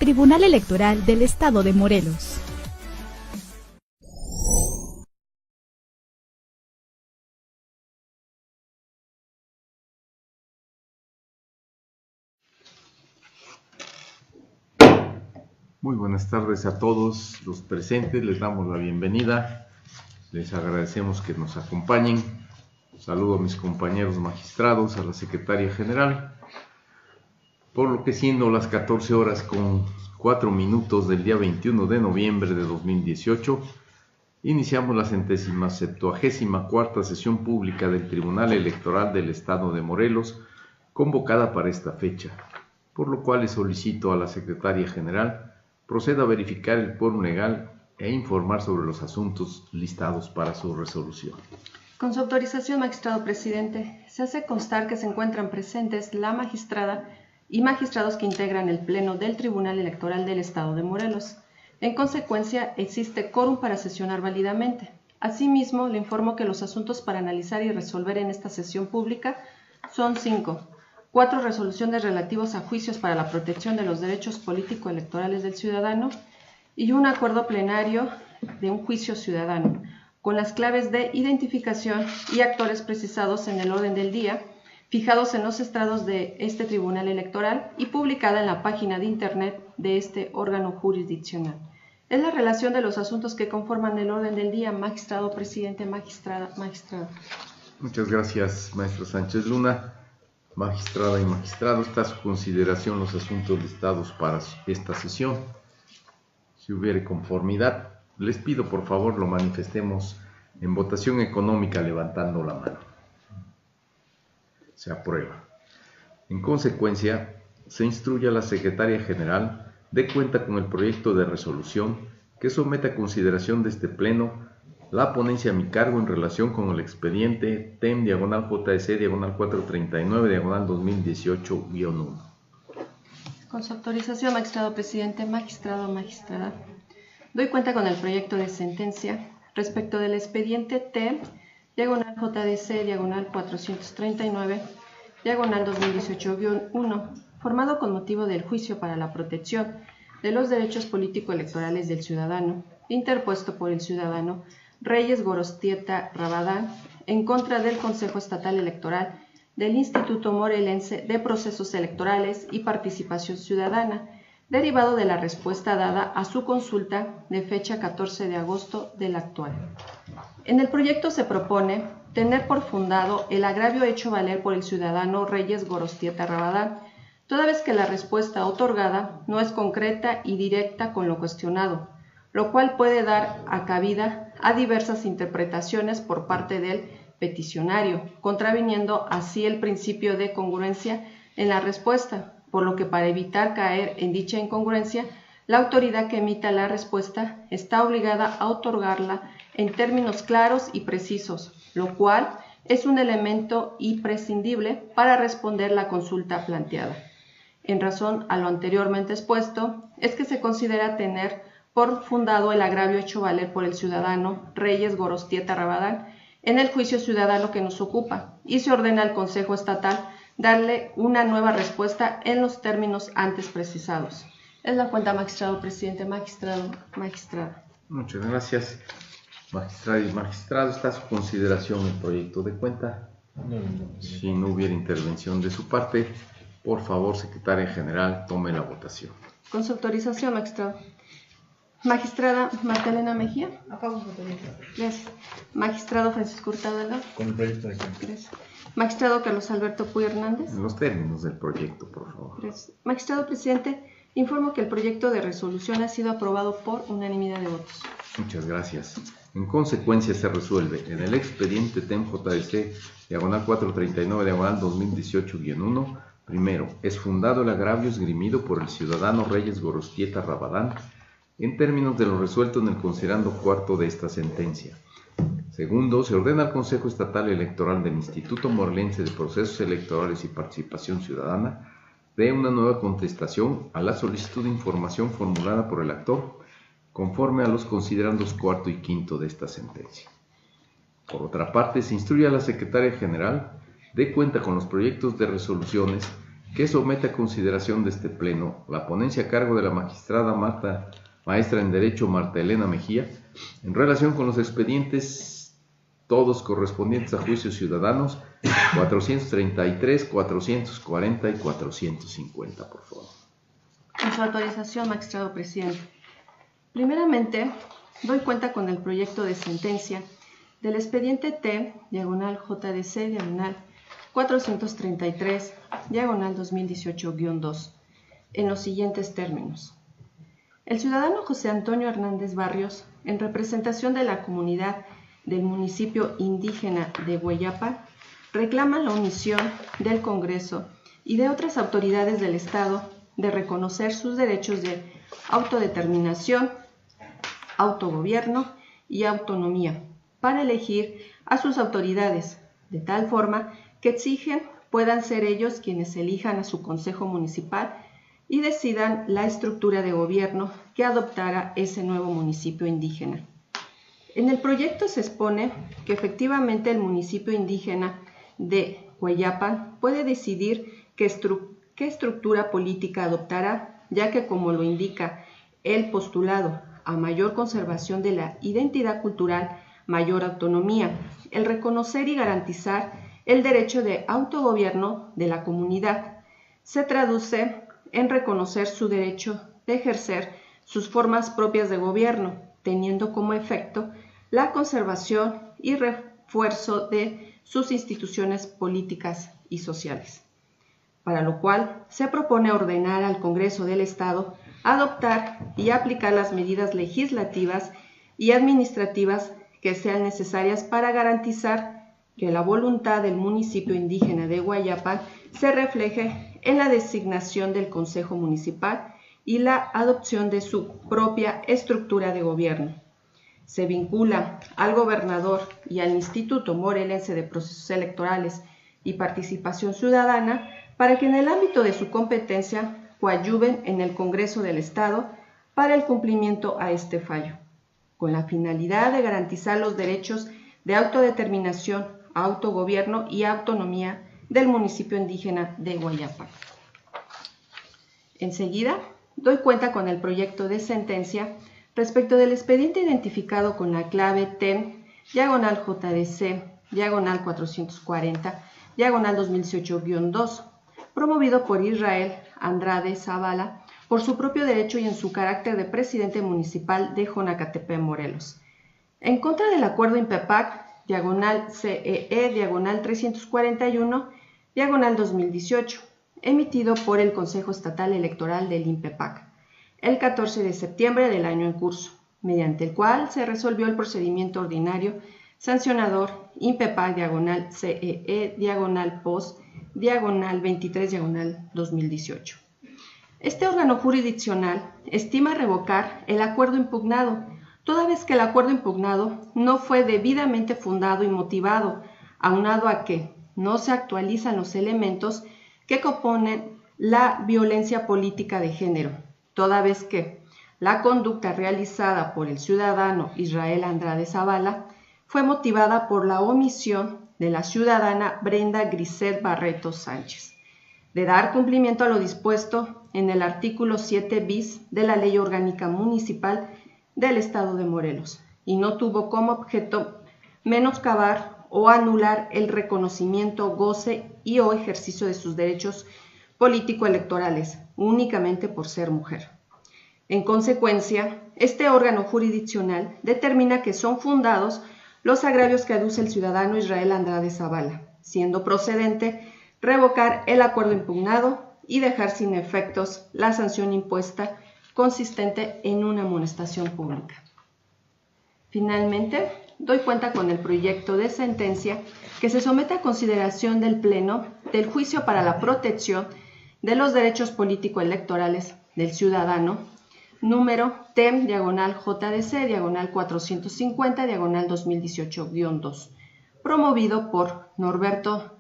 Tribunal Electoral del Estado de Morelos. Muy buenas tardes a todos los presentes, les damos la bienvenida, les agradecemos que nos acompañen. Saludo a mis compañeros magistrados, a la secretaria general, por lo que siendo las 14 horas con 4 minutos del día 21 de noviembre de 2018, iniciamos la 174ª sesión pública del Tribunal Electoral del Estado de Morelos, convocada para esta fecha, por lo cual les solicito a la secretaria general proceda a verificar el quórum legal e informar sobre los asuntos listados para su resolución. Con su autorización, magistrado presidente, se hace constar que se encuentran presentes la magistrada y magistrados que integran el Pleno del Tribunal Electoral del Estado de Morelos. En consecuencia, existe quórum para sesionar válidamente. Asimismo, le informo que los asuntos para analizar y resolver en esta sesión pública son 5. 4 resoluciones relativos a juicios para la protección de los derechos político-electorales del ciudadano y un acuerdo plenario de un juicio ciudadano, con las claves de identificación y actores precisados en el orden del día, fijados en los estrados de este Tribunal Electoral y publicada en la página de Internet de este órgano jurisdiccional. Es la relación de los asuntos que conforman el orden del día, magistrado presidente, magistrada. Muchas gracias, maestra Sánchez Luna. Magistrada y magistrado, está a su consideración los asuntos listados para esta sesión. Si hubiere conformidad, les pido por favor lo manifestemos en votación económica levantando la mano. Se aprueba. En consecuencia, se instruye a la secretaria general de cuenta con el proyecto de resolución que somete a consideración de este pleno la ponencia a mi cargo en relación con el expediente TEM/JC/439/2018-1. Con su autorización, magistrado presidente, magistrado, magistrada, doy cuenta con el proyecto de sentencia respecto del expediente TEM/JDC/439/2018-1, formado con motivo del juicio para la protección de los derechos político-electorales del ciudadano, interpuesto por el ciudadano Reyes Gorostieta Rabadán, en contra del Consejo Estatal Electoral del Instituto Morelense de Procesos Electorales y Participación Ciudadana, derivado de la respuesta dada a su consulta de fecha 14 de agosto del actual. En el proyecto se propone tener por fundado el agravio hecho valer por el ciudadano Reyes Gorostieta Rabadán, toda vez que la respuesta otorgada no es concreta y directa con lo cuestionado, lo cual puede dar cabida a diversas interpretaciones por parte del peticionario, contraviniendo así el principio de congruencia en la respuesta, por lo que para evitar caer en dicha incongruencia, la autoridad que emita la respuesta está obligada a otorgarla en términos claros y precisos, lo cual es un elemento imprescindible para responder la consulta planteada. En razón a lo anteriormente expuesto, es que se considera tener por fundado el agravio hecho valer por el ciudadano Reyes Gorostieta Rabadán en el juicio ciudadano que nos ocupa y se ordena al Consejo Estatal darle una nueva respuesta en los términos antes precisados. Es la cuenta, magistrado presidente, magistrado, magistrada. Muchas gracias, magistrado y magistrado. Está a su consideración el proyecto de cuenta. Si no hubiera intervención de su parte, por favor, secretaria general, tome la votación. Con su autorización, magistrado. Magistrada Marta Elena Mejía. Gracias. Magistrado Francisco Hurtado Delgado. Con el proyecto de cuenta. Gracias. Magistrado Carlos Alberto Puy Hernández. En los términos del proyecto, por favor. Gracias. Magistrado presidente, informo que el proyecto de resolución ha sido aprobado por unanimidad de votos. Muchas gracias. En consecuencia, se resuelve en el expediente TEM/JDC/439/2018-1. Primero, es fundado el agravio esgrimido por el ciudadano Reyes Gorostieta Rabadán en términos de lo resuelto en el considerando cuarto de esta sentencia. Segundo, se ordena al Consejo Estatal Electoral del Instituto Morelense de Procesos Electorales y Participación Ciudadana de una nueva contestación a la solicitud de información formulada por el actor, conforme a los considerandos cuarto y quinto de esta sentencia. Por otra parte, se instruye a la Secretaria General de cuenta con los proyectos de resoluciones que somete a consideración de este Pleno la ponencia a cargo de la magistrada maestra en Derecho Marta Elena Mejía, en relación con los expedientes todos correspondientes a juicios ciudadanos 433, 440 y 450, por favor. Con su autorización, magistrado presidente. Primeramente, doy cuenta con el proyecto de sentencia del expediente T/433/2018-2 en los siguientes términos. El ciudadano José Antonio Hernández Barrios, en representación de la comunidad del municipio indígena de Hueyapa, reclama la omisión del Congreso y de otras autoridades del Estado de reconocer sus derechos de autodeterminación, autogobierno y autonomía para elegir a sus autoridades, de tal forma que exigen puedan ser ellos quienes elijan a su consejo municipal y decidan la estructura de gobierno que adoptara ese nuevo municipio indígena. En el proyecto se expone que efectivamente el municipio indígena de Hueyapa puede decidir qué estructura política adoptará, ya que, como lo indica el postulado a mayor conservación de la identidad cultural, mayor autonomía, el reconocer y garantizar el derecho de autogobierno de la comunidad, se traduce en reconocer su derecho de ejercer sus formas propias de gobierno, teniendo como efecto la conservación y refuerzo de sus instituciones políticas y sociales, para lo cual se propone ordenar al Congreso del Estado adoptar y aplicar las medidas legislativas y administrativas que sean necesarias para garantizar que la voluntad del municipio indígena de Hueyapa se refleje en la designación del Consejo Municipal y la adopción de su propia estructura de gobierno. Se vincula al gobernador y al Instituto Morelense de Procesos Electorales y Participación Ciudadana para que en el ámbito de su competencia coadyuven en el Congreso del Estado para el cumplimiento a este fallo, con la finalidad de garantizar los derechos de autodeterminación, autogobierno y autonomía del municipio indígena de Hueyapa. Enseguida, doy cuenta con el proyecto de sentencia respecto del expediente identificado con la clave TEM/JDC/440/2018-2, promovido por Israel Andrade Zavala por su propio derecho y en su carácter de presidente municipal de Jonacatepe, Morelos, en contra del acuerdo IMPEPAC/CEE/341/2018, emitido por el Consejo Estatal Electoral del INPEPAC el 14 de septiembre del año en curso, mediante el cual se resolvió el procedimiento ordinario sancionador IMPEPAC/CEE/POS/23/2018. Este órgano jurisdiccional estima revocar el acuerdo impugnado, toda vez que el acuerdo impugnado no fue debidamente fundado y motivado, aunado a que no se actualizan los elementos que componen la violencia política de género, toda vez que la conducta realizada por el ciudadano Israel Andrade Zavala fue motivada por la omisión de la ciudadana Brenda Grisel Barreto Sánchez de dar cumplimiento a lo dispuesto en el artículo 7 bis de la Ley Orgánica Municipal del Estado de Morelos, y no tuvo como objeto menoscabar o anular el reconocimiento, goce y o ejercicio de sus derechos político-electorales, únicamente por ser mujer. En consecuencia, este órgano jurisdiccional determina que son fundados los agravios que aduce el ciudadano Israel Andrade Zavala, siendo procedente revocar el acuerdo impugnado y dejar sin efectos la sanción impuesta consistente en una amonestación pública. Finalmente, doy cuenta con el proyecto de sentencia que se somete a consideración del Pleno del juicio para la protección de los derechos político-electorales del ciudadano, número TEM/JDC/450/2018-2, promovido por Norberto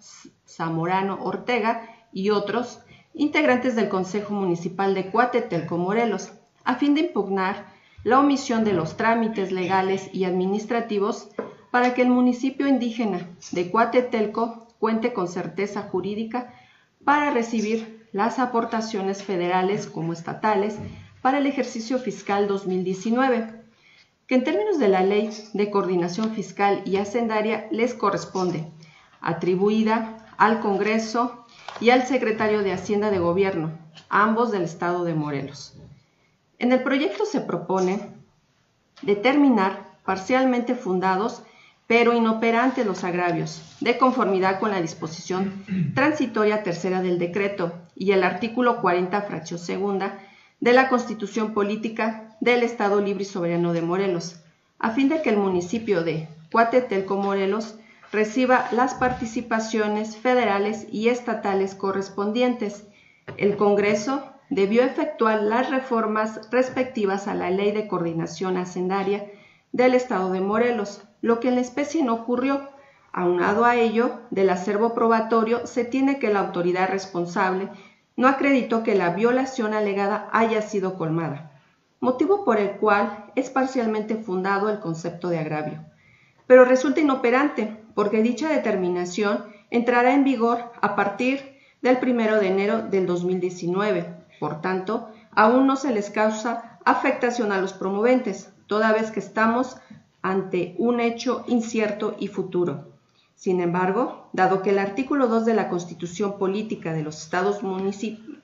Zamorano Ortega y otros integrantes del Consejo Municipal de Cuatetelco, Morelos, a fin de impugnar la omisión de los trámites legales y administrativos para que el municipio indígena de Cuatetelco cuente con certeza jurídica para recibir las aportaciones federales como estatales para el ejercicio fiscal 2019, que en términos de la Ley de Coordinación Fiscal y Hacendaria les corresponde, atribuida al Congreso y al Secretario de Hacienda de Gobierno, ambos del Estado de Morelos. En el proyecto se propone determinar parcialmente fundados pero inoperantes los agravios, de conformidad con la disposición transitoria tercera del decreto y el artículo 40, fracción segunda, de la Constitución Política del Estado Libre y Soberano de Morelos, a fin de que el municipio de Cuatetelco, Morelos, reciba las participaciones federales y estatales correspondientes. El Congreso debió efectuar las reformas respectivas a la Ley de Coordinación Hacendaria del Estado de Morelos, lo que en la especie no ocurrió. Aunado a ello, del acervo probatorio se tiene que la autoridad responsable no acreditó que la violación alegada haya sido colmada, motivo por el cual es parcialmente fundado el concepto de agravio. Pero resulta inoperante, porque dicha determinación entrará en vigor a partir del 1 de enero del 2019. Por tanto, aún no se les causa afectación a los promoventes, toda vez que estamos ante un hecho incierto y futuro. Sin embargo, dado que el artículo 2 de la Constitución Política de los Estados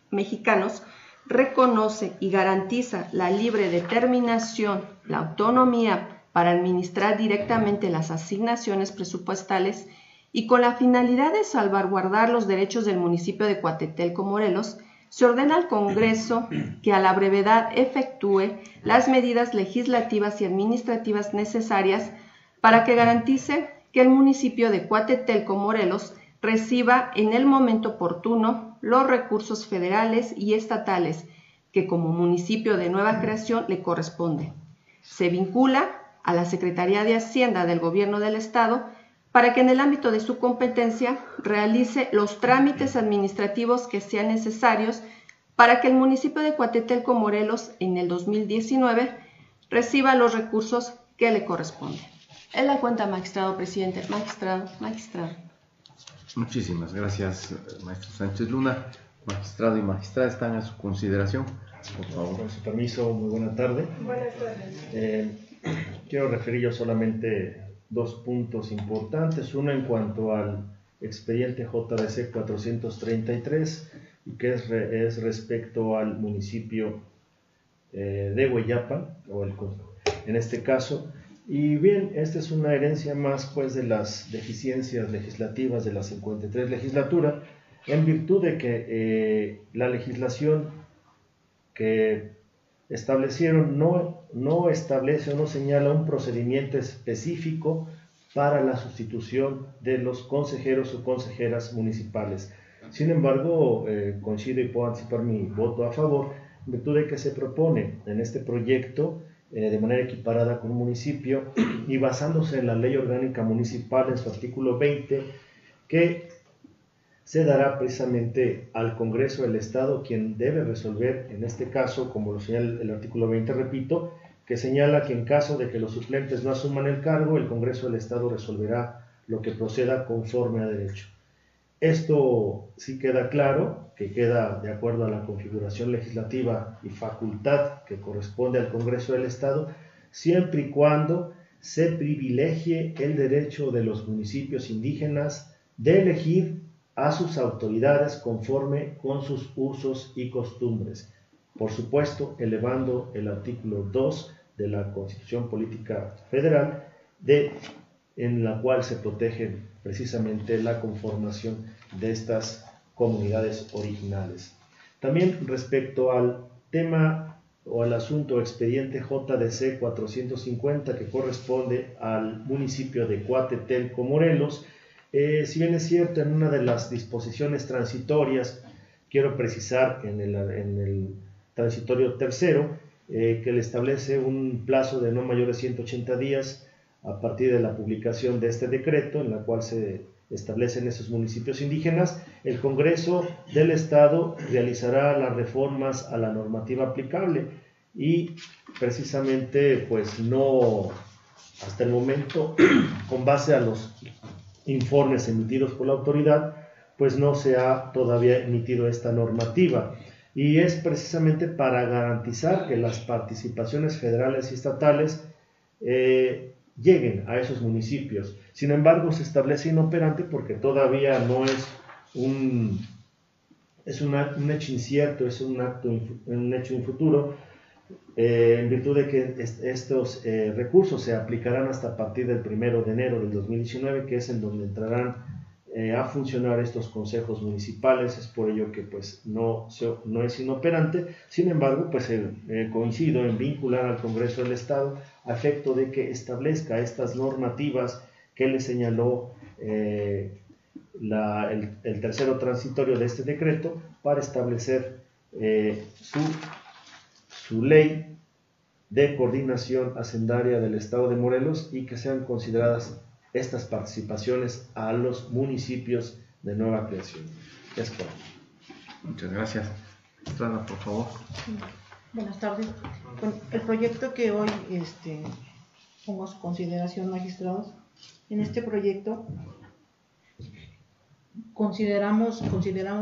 mexicanos reconoce y garantiza la libre determinación, la autonomía para administrar directamente las asignaciones presupuestales y con la finalidad de salvaguardar los derechos del municipio de Cuatetelco, Morelos, se ordena al Congreso que a la brevedad efectúe las medidas legislativas y administrativas necesarias para que garantice que el municipio de Cuatetelco, Morelos, reciba en el momento oportuno los recursos federales y estatales que como municipio de nueva creación le corresponde. Se vincula a la Secretaría de Hacienda del Gobierno del Estado para que en el ámbito de su competencia realice los trámites administrativos que sean necesarios para que el municipio de Cuatetelco, Morelos, en el 2019 reciba los recursos que le corresponden. Es la cuenta, magistrado presidente. Magistrado. Muchísimas gracias, maestro Sánchez Luna. Magistrado y magistrada están a su consideración, por favor. Con su permiso, muy buena tarde. Buenas tardes. Quiero referir yo solamente dos puntos importantes. Uno en cuanto al expediente JDC 433, que es respecto al municipio de Hueyapa, en este caso. Y bien, esta es una herencia más pues de las deficiencias legislativas de la 53 legislatura, en virtud de que la legislación que establecieron no establece o no señala un procedimiento específico para la sustitución de los consejeros o consejeras municipales. Sin embargo, coincido y puedo anticipar mi voto a favor, en virtud de que se propone en este proyecto de manera equiparada con un municipio y basándose en la Ley Orgánica Municipal en su artículo 20, que se dará precisamente al Congreso del Estado quien debe resolver, en este caso, como lo señala el artículo 20, repito, que señala que en caso de que los suplentes no asuman el cargo, el Congreso del Estado resolverá lo que proceda conforme a derecho. Esto sí queda claro, que queda de acuerdo a la configuración legislativa y facultad que corresponde al Congreso del Estado, siempre y cuando se privilegie el derecho de los municipios indígenas de elegir a sus autoridades conforme con sus usos y costumbres. Por supuesto, elevando el artículo 2 de la Constitución Política Federal, en la cual se protege precisamente la conformación de estas comunidades originales. También respecto al tema o al asunto expediente JDC 450 que corresponde al municipio de Cuatetelco, Morelos, si bien es cierto, en una de las disposiciones transitorias, quiero precisar en el transitorio tercero, que le establece un plazo de no mayor de 180 días a partir de la publicación de este decreto, en la cual se establecen esos municipios indígenas, el Congreso del Estado realizará las reformas a la normativa aplicable y precisamente pues no, hasta el momento, con base a los informes emitidos por la autoridad, pues no se ha todavía emitido esta normativa. Y es precisamente para garantizar que las participaciones federales y estatales lleguen a esos municipios. Sin embargo, se establece inoperante porque todavía no es un hecho incierto, es un hecho infuturo, en virtud de que estos recursos se aplicarán hasta a partir del 1 de enero del 2019, que es en donde entrarán a funcionar estos consejos municipales. Es por ello que pues no es inoperante. Sin embargo, pues coincido en vincular al Congreso del Estado a efecto de que establezca estas normativas que le señaló el tercero transitorio de este decreto, para establecer su ley de coordinación hacendaria del Estado de Morelos, y que sean consideradas estas participaciones a los municipios de nueva creación. Es todo. Muchas gracias. Estrada, por favor. Buenas tardes. Bueno, el proyecto que hoy pongo a su consideración, magistrados, en este proyecto consideramos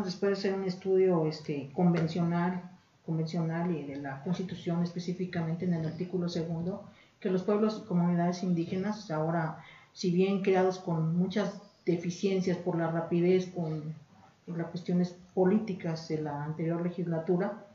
después de hacer un estudio convencional y de la Constitución, específicamente en el artículo 2, que los pueblos y comunidades indígenas, ahora, si bien creados con muchas deficiencias por la rapidez, por las cuestiones políticas de la anterior legislatura,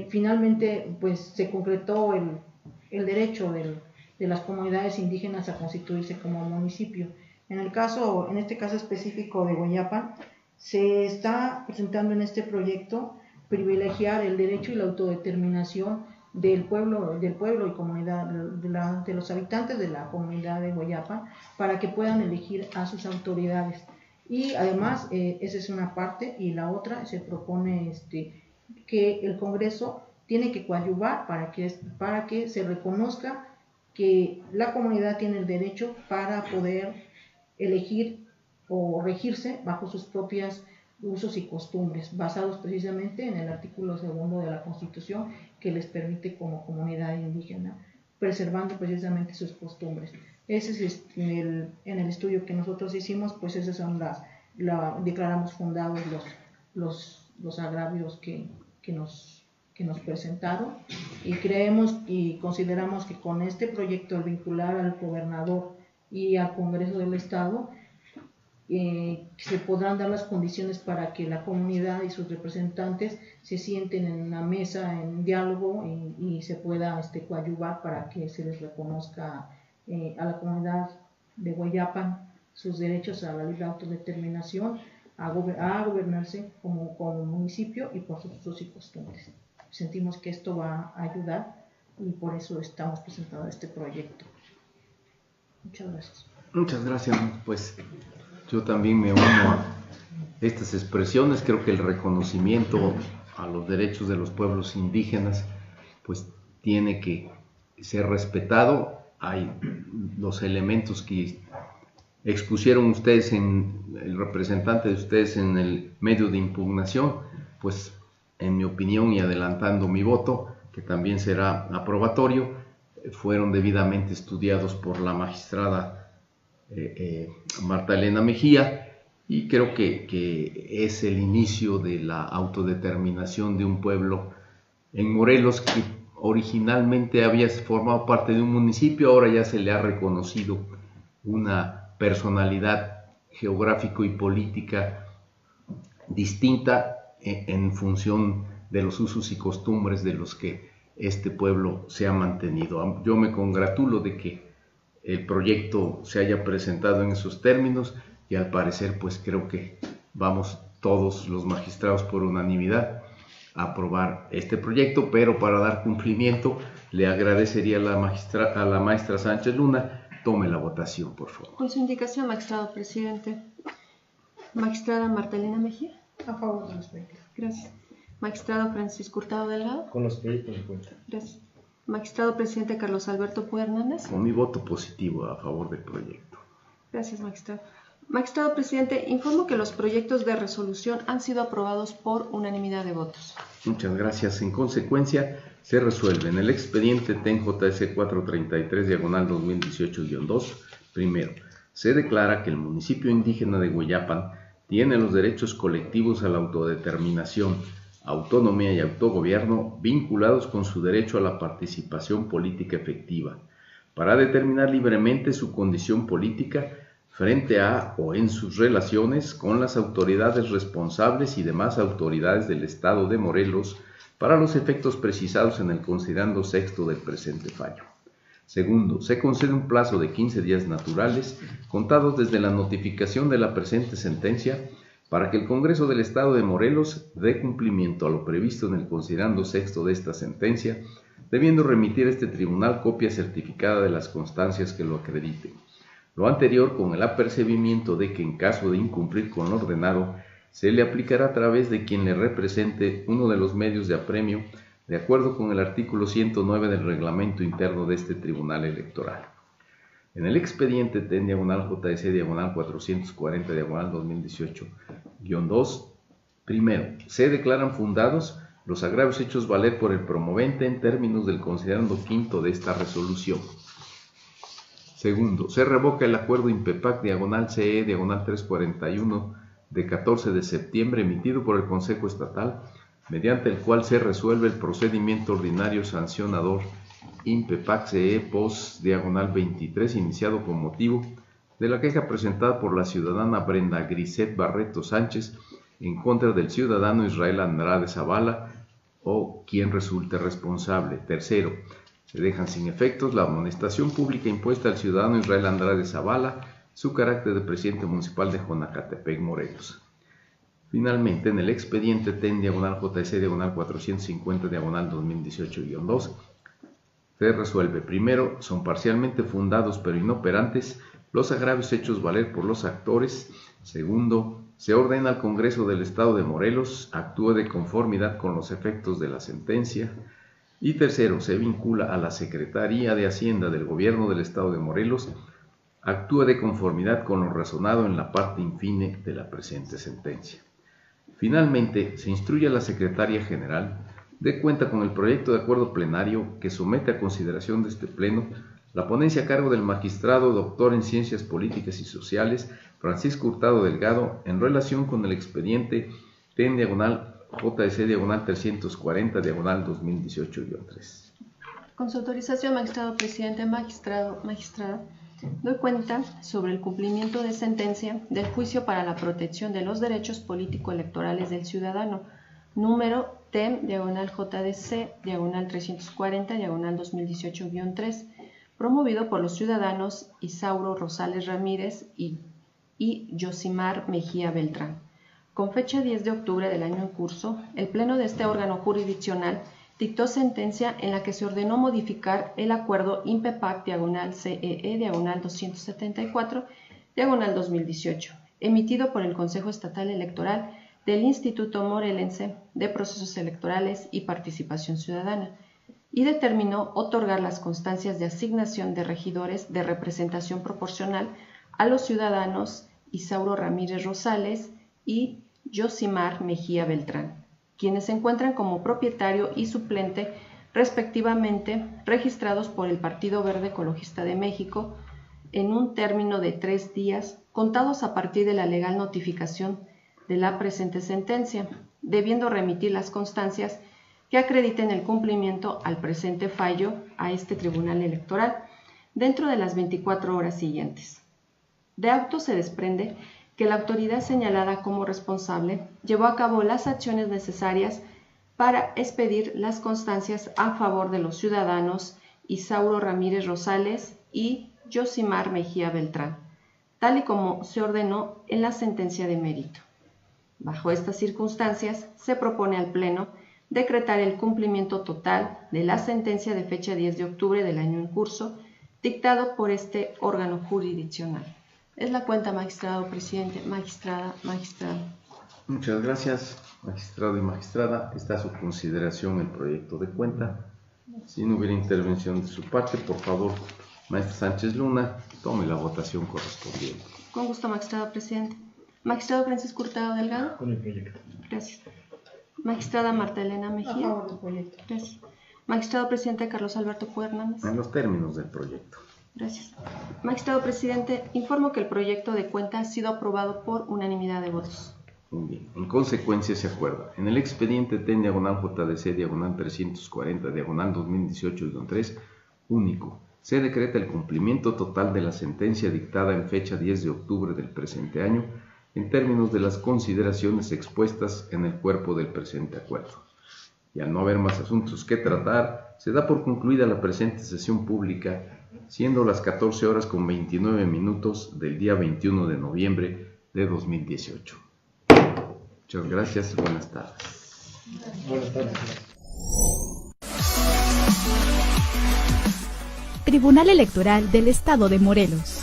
finalmente pues se concretó el derecho de las comunidades indígenas a constituirse como municipio. En este caso específico de Hueyapan, se está presentando en este proyecto privilegiar el derecho y la autodeterminación del pueblo y comunidad, de los habitantes de la comunidad de Hueyapan, para que puedan elegir a sus autoridades. Y además, esa es una parte, y la otra, se propone que el Congreso tiene que coadyuvar para que se reconozca que la comunidad tiene el derecho para poder elegir o regirse bajo sus propios usos y costumbres, basados precisamente en el artículo 2 de la Constitución, que les permite como comunidad indígena, preservando precisamente sus costumbres. Ese es en el estudio que nosotros hicimos, pues esas son declaramos fundados los agravios que nos presentaron, y creemos y consideramos que con este proyecto, al vincular al gobernador y al Congreso del Estado, se podrán dar las condiciones para que la comunidad y sus representantes se sienten en una mesa en diálogo y se pueda coadyuvar para que se les reconozca a la comunidad de Hueyapan sus derechos a la libre autodeterminación, a gobernarse como municipio y por sus usos y costumbres. Sentimos que esto va a ayudar, y por eso estamos presentando este proyecto. Muchas gracias. Muchas gracias. Pues yo también me uno a estas expresiones. Creo que el reconocimiento a los derechos de los pueblos indígenas pues tiene que ser respetado. Hay los elementos que expusieron ustedes, el representante de ustedes en el medio de impugnación, pues en mi opinión, y adelantando mi voto, que también será aprobatorio, fueron debidamente estudiados por la magistrada Marta Elena Mejía, y creo que es el inicio de la autodeterminación de un pueblo en Morelos que originalmente había formado parte de un municipio. Ahora ya se le ha reconocido una personalidad geográfico y política distinta en función de los usos y costumbres de los que este pueblo se ha mantenido. Yo me congratulo de que el proyecto se haya presentado en esos términos, y al parecer pues creo que vamos todos los magistrados por unanimidad a aprobar este proyecto. Pero para dar cumplimiento le agradecería a la maestra Sánchez Luna tome la votación, por favor. Con su indicación, magistrado presidente. Magistrada Marta Elena Mejía. A favor de los proyectos. Gracias. Magistrado Francisco Hurtado Delgado. Con los proyectos de cuenta. Gracias. Magistrado presidente Carlos Alberto Pue Hernández. Con mi voto positivo a favor del proyecto. Gracias, magistrado. Magistrado presidente, informo que los proyectos de resolución han sido aprobados por unanimidad de votos. Muchas gracias. En consecuencia, se resuelve en el expediente TEN-JS 433/2018-2. Primero, se declara que el municipio indígena de Hueyapan tiene los derechos colectivos a la autodeterminación, autonomía y autogobierno vinculados con su derecho a la participación política efectiva, para determinar libremente su condición política frente a o en sus relaciones con las autoridades responsables y demás autoridades del Estado de Morelos para los efectos precisados en el considerando sexto del presente fallo. Segundo, se concede un plazo de 15 días naturales, contados desde la notificación de la presente sentencia, para que el Congreso del Estado de Morelos dé cumplimiento a lo previsto en el considerando sexto de esta sentencia, debiendo remitir a este tribunal copia certificada de las constancias que lo acrediten. Lo anterior con el apercibimiento de que en caso de incumplir con lo ordenado, se le aplicará a través de quien le represente uno de los medios de apremio, de acuerdo con el artículo 109 del reglamento interno de este Tribunal Electoral. En el expediente TEN/JC/440/2018-2, primero, se declaran fundados los agravios hechos valer por el promovente en términos del considerando quinto de esta resolución. Segundo, se revoca el acuerdo INPEPAC/CE/341 de 14 de septiembre emitido por el Consejo Estatal, mediante el cual se resuelve el procedimiento ordinario sancionador INPEPAC-CE POS/23 iniciado con motivo de la queja presentada por la ciudadana Brenda Griset Barreto Sánchez en contra del ciudadano Israel Andrade Zavala o quien resulte responsable. Tercero, se dejan sin efectos la amonestación pública impuesta al ciudadano Israel Andrade Zavala, su carácter de presidente municipal de Jonacatepec, Morelos. Finalmente, en el expediente TEN/JC/450/2018-2, se resuelve: primero, son parcialmente fundados pero inoperantes los agravios hechos valer por los actores. Segundo, se ordena al Congreso del Estado de Morelos actúe de conformidad con los efectos de la sentencia. Y tercero, se vincula a la Secretaría de Hacienda del Gobierno del Estado de Morelos actúe de conformidad con lo razonado en la parte infine de la presente sentencia. Finalmente, se instruye a la Secretaría General dé cuenta con el proyecto de acuerdo plenario que somete a consideración de este Pleno la ponencia a cargo del magistrado doctor en Ciencias Políticas y Sociales Francisco Hurtado Delgado en relación con el expediente TEN/JC/340/2018-3. Con su autorización, magistrado presidente, magistrada, doy cuenta sobre el cumplimiento de sentencia del juicio para la protección de los derechos político-electorales del ciudadano, número TEM/JDC/340/2018-3, promovido por los ciudadanos Isauro Rosales Ramírez y Yosimar Mejía Beltrán. Con fecha 10 de octubre del año en curso, el Pleno de este órgano jurisdiccional dictó sentencia en la que se ordenó modificar el acuerdo INPEPAC/CEE/274/2018, emitido por el Consejo Estatal Electoral del Instituto Morelense de Procesos Electorales y Participación Ciudadana, y determinó otorgar las constancias de asignación de regidores de representación proporcional a los ciudadanos Isauro Ramírez Rosales y Yosimar Mejía Beltrán, quienes se encuentran como propietario y suplente respectivamente registrados por el Partido Verde Ecologista de México en un término de 3 días contados a partir de la legal notificación de la presente sentencia, debiendo remitir las constancias que acrediten el cumplimiento al presente fallo a este Tribunal Electoral dentro de las 24 horas siguientes. De auto se desprende que la autoridad señalada como responsable llevó a cabo las acciones necesarias para expedir las constancias a favor de los ciudadanos Isauro Ramírez Rosales y Yosimar Mejía Beltrán, tal y como se ordenó en la sentencia de mérito. Bajo estas circunstancias, se propone al Pleno decretar el cumplimiento total de la sentencia de fecha 10 de octubre del año en curso, dictado por este órgano jurisdiccional. Es la cuenta, magistrado presidente, magistrada. Muchas gracias, magistrado y magistrada. Está a su consideración el proyecto de cuenta. Si no hubiera intervención de su parte, por favor, maestra Sánchez Luna, tome la votación correspondiente. Con gusto, magistrado presidente. Magistrado Francisco Hurtado Delgado. Con el proyecto. Gracias. Magistrada Marta Elena Mejía. A favor del proyecto. Gracias. Magistrado presidente Carlos Alberto Pue Hernández. En los términos del proyecto. Gracias. Magistrado presidente, informo que el proyecto de cuenta ha sido aprobado por unanimidad de votos. Muy bien. En consecuencia, se acuerda. En el expediente TEN/JDC/340/2018-3 único, se decreta el cumplimiento total de la sentencia dictada en fecha 10 de octubre del presente año en términos de las consideraciones expuestas en el cuerpo del presente acuerdo. Y al no haber más asuntos que tratar, se da por concluida la presente sesión pública, siendo las 14:29 del día 21 de noviembre de 2018. Muchas gracias y buenas tardes. Buenas tardes. Tribunal Electoral del Estado de Morelos.